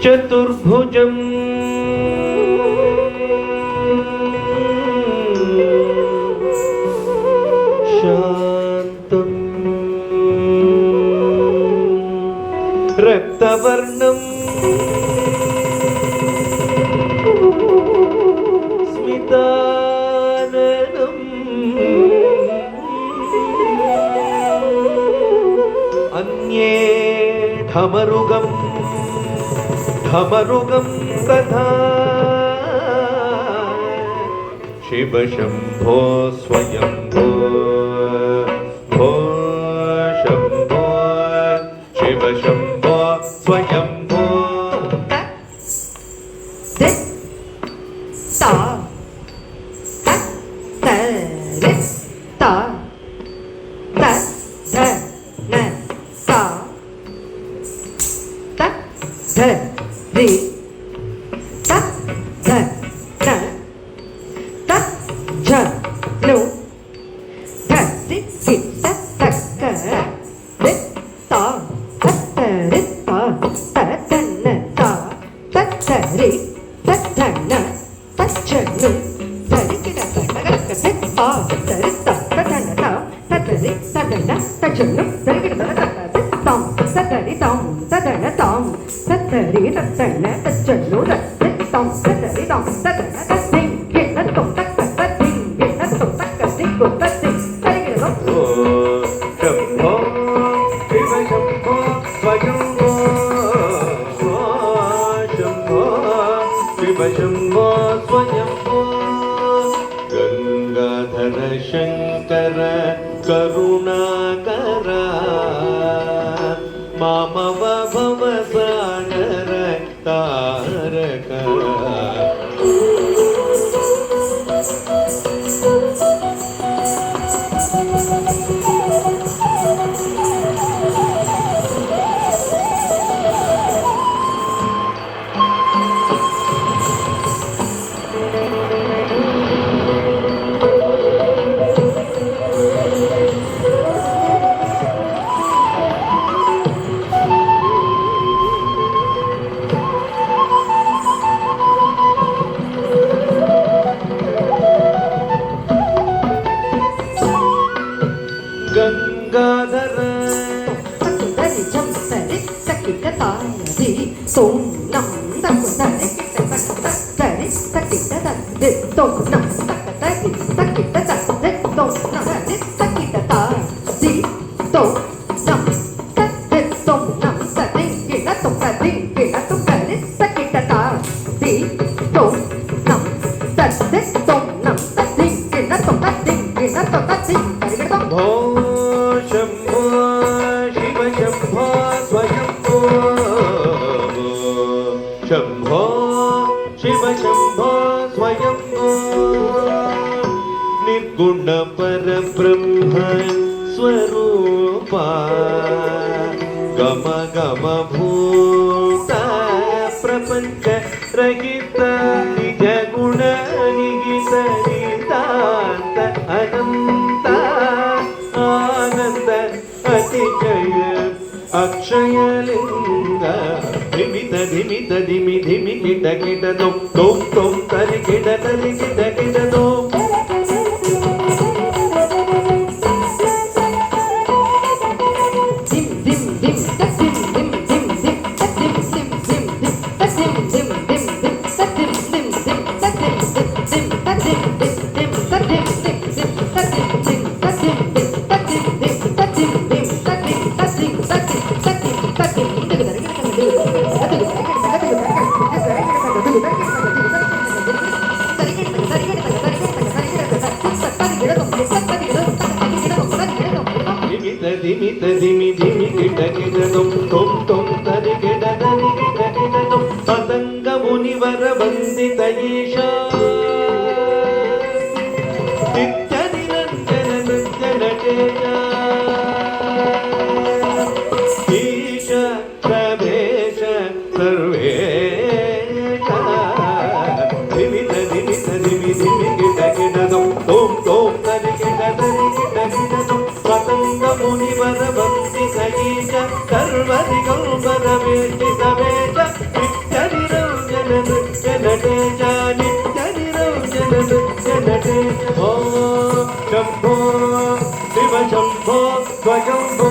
चतुर्भुजं शान्तं रक्तवर्णं स्मिताननम् अन्ये ढमरुगं तथा शिवशम्भो स्वयम्भो भो शम्भो शिवशम्भो स्वयम्भो शिवशम्भो स्वयम्भो गंगाधर शंकर करुणाकर मामव भवसागर तारक गंगाधर शम्भो शिवशम्भो स्वयम्भो निर्गुण परब्रह्म स्वरूपा गम गम भूत प्रपंच रहित निज गुण निहित नितांत अनंत आनंद अतिशय अक्षयलिंग धिमित धिमित धिमि धिमि किट किट तुम तरि किट किट तुम धिमित धिमि धिमि किट किट तुम तरि किट तुम पतंग मुनिवर वंदित ईशा नित्य निरंजन नृत्य नटेशा ईश प्रवेश सर्वेश धिमित धिमित धिमि धिमि किट किट तुम तरि किट तुम पतंग मुनिवर वंदित ईश सर्वदिगंबर वेष्टित वेश नित्य नृत्य नटे ॐ शम्भो शिव शम्भो स्वयम्भो